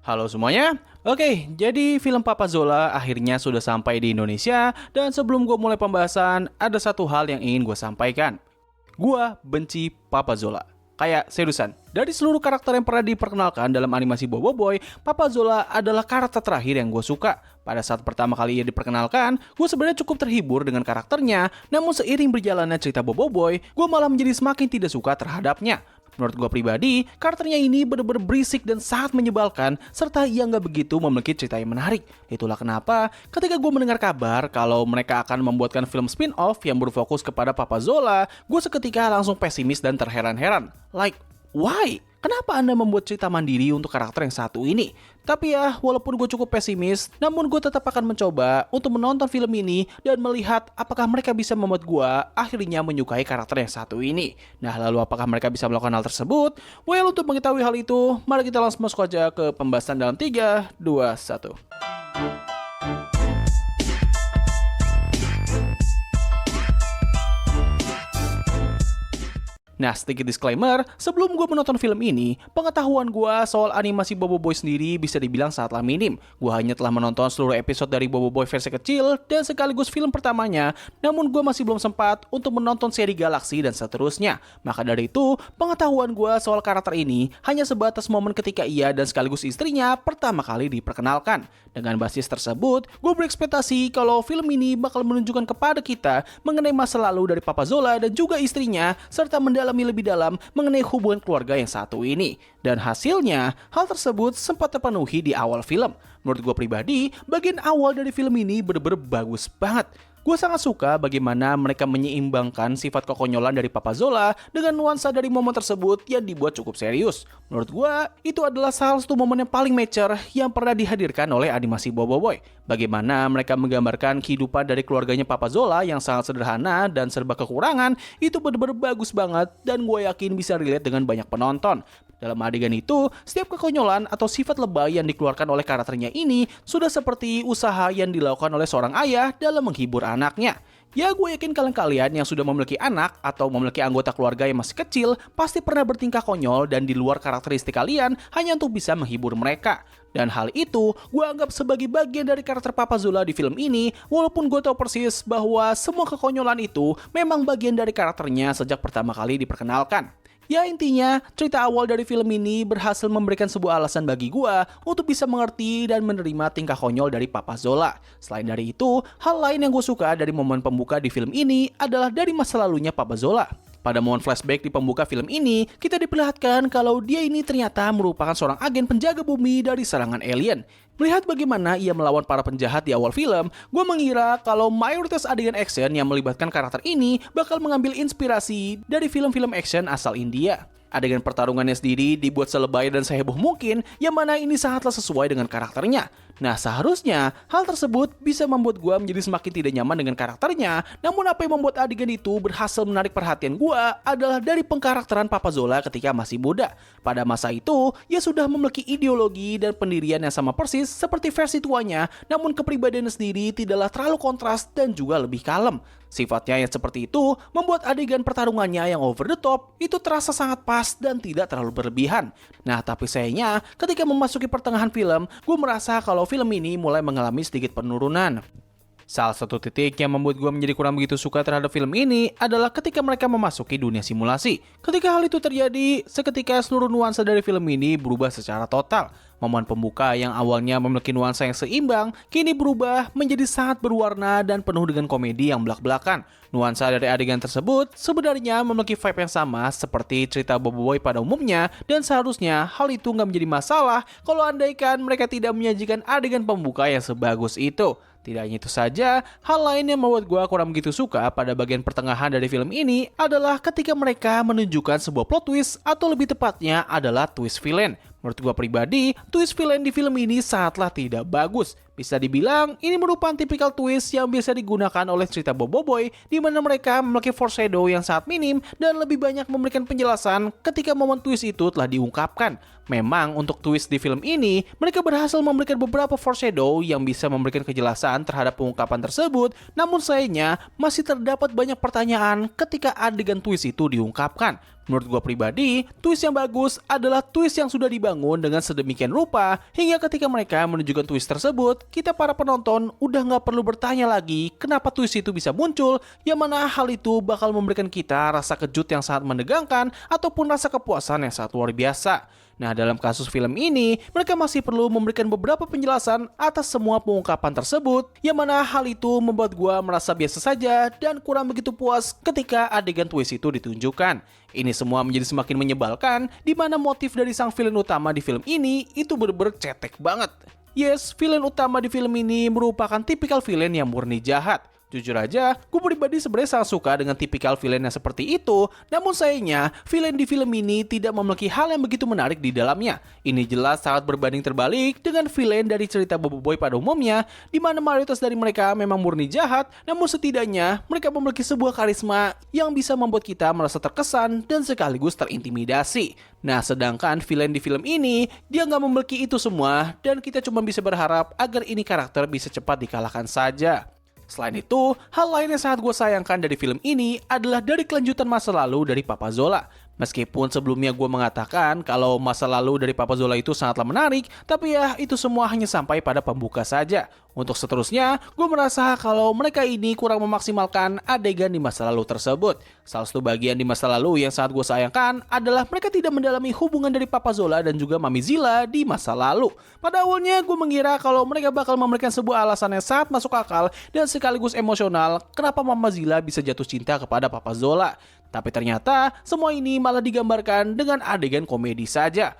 Halo semuanya. Oke, jadi film Papa Zola akhirnya sudah sampai di Indonesia. Dan sebelum gue mulai pembahasan, ada satu hal yang ingin gue sampaikan. Gue benci Papa Zola. Kayak seriusan, dari seluruh karakter yang pernah diperkenalkan dalam animasi Bobo Boy, Papa Zola adalah karakter terakhir yang gue suka. Pada saat pertama kali ia diperkenalkan, gue sebenarnya cukup terhibur dengan karakternya. Namun seiring berjalannya cerita Bobo Boy, gue malah menjadi semakin tidak suka terhadapnya. Menurut gue pribadi, karakternya ini benar-benar berisik dan sangat menyebalkan, serta ia nggak begitu memiliki cerita yang menarik. Itulah kenapa ketika gue mendengar kabar kalau mereka akan membuatkan film spin-off yang berfokus kepada Papa Zola, gue seketika langsung pesimis dan terheran-heran. Like, why? Kenapa Anda membuat cerita mandiri untuk karakter yang satu ini? Tapi ya, walaupun gue cukup pesimis, namun gue tetap akan mencoba untuk menonton film ini dan melihat apakah mereka bisa membuat gue akhirnya menyukai karakter yang satu ini. Nah, lalu apakah mereka bisa melakukan hal tersebut? Well, untuk mengetahui hal itu, mari kita langsung masuk aja ke pembahasan dalam 3, 2, 1. Nah, sedikit disclaimer, sebelum gue menonton film ini, pengetahuan gue soal animasi Bobo Boy sendiri bisa dibilang sangatlah minim. Gue hanya telah menonton seluruh episode dari Bobo Boy versi kecil dan sekaligus film pertamanya, namun gue masih belum sempat untuk menonton seri Galaxy dan seterusnya. Maka dari itu, pengetahuan gue soal karakter ini hanya sebatas momen ketika ia dan sekaligus istrinya pertama kali diperkenalkan. Dengan basis tersebut, gue berekspektasi kalau film ini bakal menunjukkan kepada kita mengenai masa lalu dari Papa Zola dan juga istrinya, serta mendalami lebih dalam mengenai hubungan keluarga yang satu ini. Dan hasilnya, hal tersebut sempat terpenuhi di awal film. Menurut gue pribadi, bagian awal dari film ini bener-bener bagus banget. Gue sangat suka bagaimana mereka menyeimbangkan sifat kekonyolan dari Papa Zola dengan nuansa dari momen tersebut yang dibuat cukup serius. Menurut gue, itu adalah salah satu momen yang paling mature yang pernah dihadirkan oleh animasi Bobo Boy. Bagaimana mereka menggambarkan kehidupan dari keluarganya Papa Zola yang sangat sederhana dan serba kekurangan, itu benar-benar bagus banget dan gue yakin bisa relate dengan banyak penonton. Dalam adegan itu, setiap kekonyolan atau sifat lebay yang dikeluarkan oleh karakternya ini sudah seperti usaha yang dilakukan oleh seorang ayah dalam menghibur anaknya. Ya, gue yakin kalian yang sudah memiliki anak atau memiliki anggota keluarga yang masih kecil pasti pernah bertingkah konyol dan di luar karakteristik kalian hanya untuk bisa menghibur mereka. Dan hal itu gue anggap sebagai bagian dari karakter Papa Zola di film ini, walaupun gue tahu persis bahwa semua kekonyolan itu memang bagian dari karakternya sejak pertama kali diperkenalkan. Ya, intinya, cerita awal dari film ini berhasil memberikan sebuah alasan bagi gua untuk bisa mengerti dan menerima tingkah konyol dari Papa Zola. Selain dari itu, hal lain yang gue suka dari momen pembuka di film ini adalah dari masa lalunya Papa Zola. Pada momen flashback di pembuka film ini, kita diperlihatkan kalau dia ini ternyata merupakan seorang agen penjaga bumi dari serangan alien. Melihat bagaimana ia melawan para penjahat di awal film, gue mengira kalau mayoritas adegan action yang melibatkan karakter ini bakal mengambil inspirasi dari film-film action asal India. Adegan pertarungannya sendiri dibuat selebay dan seheboh mungkin, yang mana ini sangatlah sesuai dengan karakternya. Nah, seharusnya hal tersebut bisa membuat gue menjadi semakin tidak nyaman dengan karakternya. Namun apa yang membuat adegan itu berhasil menarik perhatian gue adalah dari pengkarakteran Papa Zola ketika masih muda. Pada masa itu, ia sudah memiliki ideologi dan pendirian yang sama persis seperti versi tuanya, namun kepribadiannya sendiri tidaklah terlalu kontras dan juga lebih kalem. Sifatnya yang seperti itu membuat adegan pertarungannya yang over the top itu terasa sangat pas dan tidak terlalu berlebihan. Nah, tapi sayangnya ketika memasuki pertengahan film, gue merasa kalau film ini mulai mengalami sedikit penurunan. Salah satu titik yang membuat gue menjadi kurang begitu suka terhadap film ini adalah ketika mereka memasuki dunia simulasi. Ketika hal itu terjadi, seketika seluruh nuansa dari film ini berubah secara total. Momen pembuka yang awalnya memiliki nuansa yang seimbang, kini berubah menjadi sangat berwarna dan penuh dengan komedi yang belak-belakan. Nuansa dari adegan tersebut sebenarnya memiliki vibe yang sama seperti cerita Bobo Boy pada umumnya, dan seharusnya hal itu nggak menjadi masalah kalau andaikan mereka tidak menyajikan adegan pembuka yang sebagus itu. Tidak hanya itu saja, hal lain yang membuat gue kurang begitu suka pada bagian pertengahan dari film ini adalah ketika mereka menunjukkan sebuah plot twist, atau lebih tepatnya adalah twist villain. Menurut gue pribadi, twist villain di film ini sangatlah tidak bagus. Bisa dibilang, ini merupakan tipikal twist yang biasa digunakan oleh cerita Bobo Boy, di mana mereka memiliki foreshadow yang sangat minim dan lebih banyak memberikan penjelasan ketika momen twist itu telah diungkapkan. Memang untuk twist di film ini, mereka berhasil memberikan beberapa foreshadow yang bisa memberikan kejelasan terhadap pengungkapan tersebut, namun sayangnya masih terdapat banyak pertanyaan ketika adegan twist itu diungkapkan. Menurut gue pribadi, twist yang bagus adalah twist yang sudah dibangun dengan sedemikian rupa hingga ketika mereka menunjukkan twist tersebut, kita para penonton udah nggak perlu bertanya lagi kenapa twist itu bisa muncul, yang mana hal itu bakal memberikan kita rasa kejut yang sangat menegangkan ataupun rasa kepuasan yang sangat luar biasa. Nah, dalam kasus film ini, mereka masih perlu memberikan beberapa penjelasan atas semua pengungkapan tersebut, yang mana hal itu membuat gua merasa biasa saja dan kurang begitu puas ketika adegan twist itu ditunjukkan. Ini semua menjadi semakin menyebalkan, di mana motif dari sang villain utama di film ini itu bener-bener cetek banget. Yes, villain utama di film ini merupakan tipikal villain yang murni jahat. Jujur aja, gue pribadi sebenarnya sangat suka dengan tipikal villain yang seperti itu, namun sayangnya, villain di film ini tidak memiliki hal yang begitu menarik di dalamnya. Ini jelas sangat berbanding terbalik dengan villain dari cerita Bobo Boy pada umumnya, di mana mayoritas dari mereka memang murni jahat, namun setidaknya mereka memiliki sebuah karisma yang bisa membuat kita merasa terkesan dan sekaligus terintimidasi. Nah, sedangkan villain di film ini, dia nggak memiliki itu semua, dan kita cuma bisa berharap agar ini karakter bisa cepat dikalahkan saja. Selain itu, hal lain yang sangat gue sayangkan dari film ini adalah dari kelanjutan masa lalu dari Papa Zola. Meskipun sebelumnya gue mengatakan kalau masa lalu dari Papa Zola itu sangatlah menarik, tapi ya itu semua hanya sampai pada pembuka saja. Untuk seterusnya, gue merasa kalau mereka ini kurang memaksimalkan adegan di masa lalu tersebut. Salah satu bagian di masa lalu yang sangat gue sayangkan adalah mereka tidak mendalami hubungan dari Papa Zola dan juga Mami Zilla di masa lalu. Pada awalnya gue mengira kalau mereka bakal memberikan sebuah alasan yang sangat masuk akal dan sekaligus emosional kenapa Mama Zilla bisa jatuh cinta kepada Papa Zola. Tapi ternyata semua ini malah digambarkan dengan adegan komedi saja.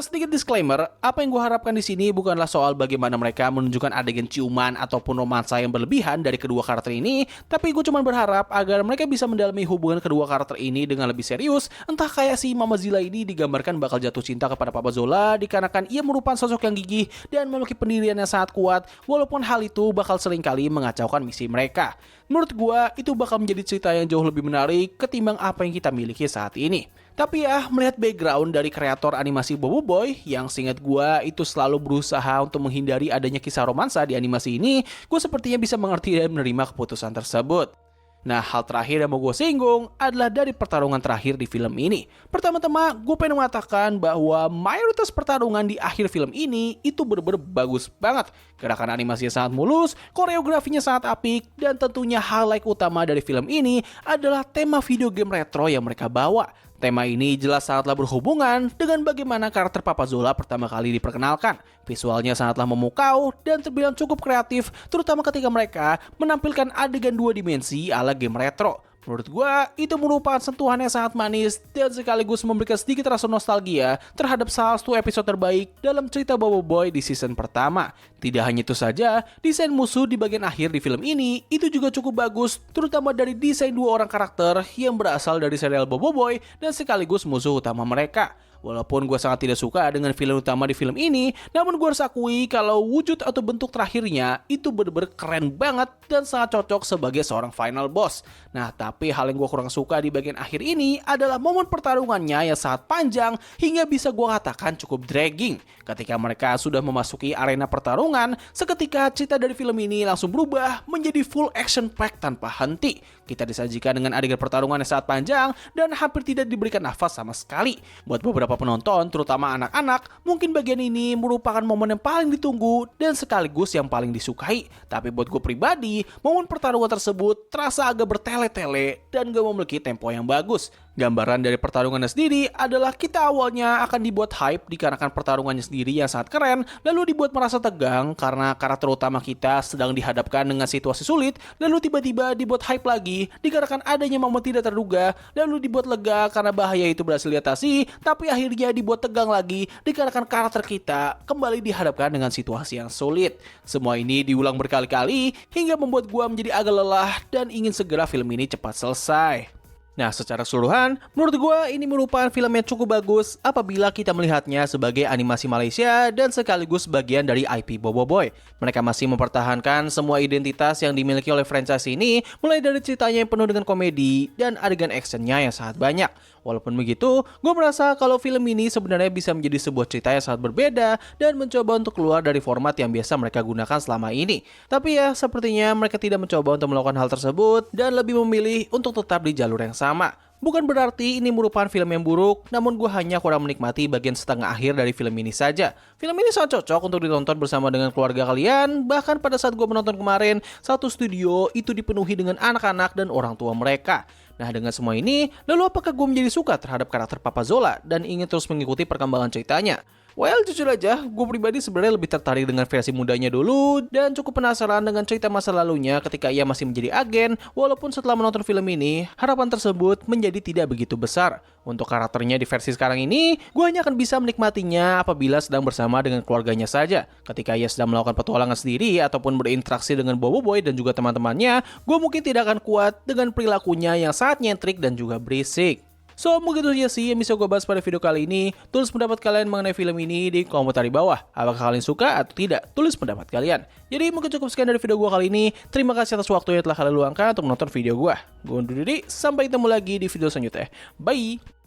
Sedikit disclaimer, apa yang gue harapkan di sini bukanlah soal bagaimana mereka menunjukkan adegan ciuman ataupun romansa yang berlebihan dari kedua karakter ini, tapi gue cuma berharap agar mereka bisa mendalami hubungan kedua karakter ini dengan lebih serius, entah kayak si Mama Zilla ini digambarkan bakal jatuh cinta kepada Papa Zola dikarenakan ia merupakan sosok yang gigih dan memiliki pendirian yang sangat kuat, walaupun hal itu bakal seringkali mengacaukan misi mereka. Menurut gue, itu bakal menjadi cerita yang jauh lebih menarik ketimbang apa yang kita miliki saat ini. Tapi ya, melihat background dari kreator animasi Bobo Boy, yang seingat gue itu selalu berusaha untuk menghindari adanya kisah romansa di animasi ini, gue sepertinya bisa mengerti dan menerima keputusan tersebut. Nah, hal terakhir yang mau gue singgung adalah dari pertarungan terakhir di film ini. Pertama-tama, gue pengen mengatakan bahwa mayoritas pertarungan di akhir film ini itu bener-bener bagus banget. Gerakan animasinya sangat mulus, koreografinya sangat apik, dan tentunya highlight utama dari film ini adalah tema video game retro yang mereka bawa. Tema ini jelas sangatlah berhubungan dengan bagaimana karakter Papa Zola pertama kali diperkenalkan. Visualnya sangatlah memukau dan terbilang cukup kreatif, terutama ketika mereka menampilkan adegan 2 dimensi ala game retro. Menurut gue, itu merupakan sentuhan yang sangat manis dan sekaligus memberikan sedikit rasa nostalgia terhadap salah satu episode terbaik dalam cerita Bobo Boy di season pertama. Tidak hanya itu saja, desain musuh di bagian akhir di film ini itu juga cukup bagus, terutama dari desain 2 orang karakter yang berasal dari serial Bobo Boy dan sekaligus musuh utama mereka. Walaupun gue sangat tidak suka dengan villain utama di film ini, namun gue harus akui kalau wujud atau bentuk terakhirnya itu bener-bener keren banget dan sangat cocok sebagai seorang final boss. Nah, tapi hal yang gue kurang suka di bagian akhir ini adalah momen pertarungannya yang sangat panjang hingga bisa gue katakan cukup dragging. Ketika mereka sudah memasuki arena pertarungan, seketika cerita dari film ini langsung berubah menjadi full action pack tanpa henti. Kita disajikan dengan adegan pertarungan yang sangat panjang dan hampir tidak diberikan nafas sama sekali. Buat beberapa penonton, terutama anak-anak, mungkin bagian ini merupakan momen yang paling ditunggu dan sekaligus yang paling disukai. Tapi buat gue pribadi, momen pertarungan tersebut terasa agak bertele-tele dan gak memiliki tempo yang bagus. Gambaran dari pertarungannya sendiri adalah kita awalnya akan dibuat hype dikarenakan pertarungannya sendiri yang sangat keren, lalu dibuat merasa tegang karena karakter utama kita sedang dihadapkan dengan situasi sulit, lalu tiba-tiba dibuat hype lagi dikarenakan adanya momen tidak terduga, lalu dibuat lega karena bahaya itu berhasil diatasi, tapi akhirnya dibuat tegang lagi dikarenakan karakter kita kembali dihadapkan dengan situasi yang sulit. Semua ini diulang berkali-kali hingga membuat gua menjadi agak lelah dan ingin segera film ini cepat selesai. Nah, secara keseluruhan, menurut gue ini merupakan film yang cukup bagus apabila kita melihatnya sebagai animasi Malaysia dan sekaligus bagian dari IP Bobo Boy. Mereka masih mempertahankan semua identitas yang dimiliki oleh franchise ini, mulai dari ceritanya yang penuh dengan komedi dan adegan actionnya yang sangat banyak. Walaupun begitu, gue merasa kalau film ini sebenarnya bisa menjadi sebuah cerita yang sangat berbeda dan mencoba untuk keluar dari format yang biasa mereka gunakan selama ini. Tapi ya, sepertinya mereka tidak mencoba untuk melakukan hal tersebut dan lebih memilih untuk tetap di jalur yang sama. Bukan berarti ini merupakan film yang buruk, namun gue hanya kurang menikmati bagian setengah akhir dari film ini saja. Film ini sangat cocok untuk ditonton bersama dengan keluarga kalian, bahkan pada saat gue menonton kemarin, satu studio itu dipenuhi dengan anak-anak dan orang tua mereka. Nah, dengan semua ini, lalu apakah gue menjadi suka terhadap karakter Papa Zola dan ingin terus mengikuti perkembangan ceritanya? Well, jujur aja, gue pribadi sebenarnya lebih tertarik dengan versi mudanya dulu dan cukup penasaran dengan cerita masa lalunya ketika ia masih menjadi agen, walaupun setelah menonton film ini, harapan tersebut menjadi tidak begitu besar. Untuk karakternya di versi sekarang ini, gue hanya akan bisa menikmatinya apabila sedang bersama dengan keluarganya saja. Ketika ia sedang melakukan petualangan sendiri ataupun berinteraksi dengan Bobo Boy dan juga teman-temannya, gue mungkin tidak akan kuat dengan perilakunya yang sangat nyentrik dan juga berisik. So, mungkin itu aja sih yang bisa gue bahas pada video kali ini. Tulis pendapat kalian mengenai film ini di komentar di bawah. Apakah kalian suka atau tidak? Tulis pendapat kalian. Jadi mungkin cukup sekian dari video gue kali ini. Terima kasih atas waktu yang telah kalian luangkan untuk menonton video gue. Gue undur diri, sampai ketemu lagi di video selanjutnya. Bye!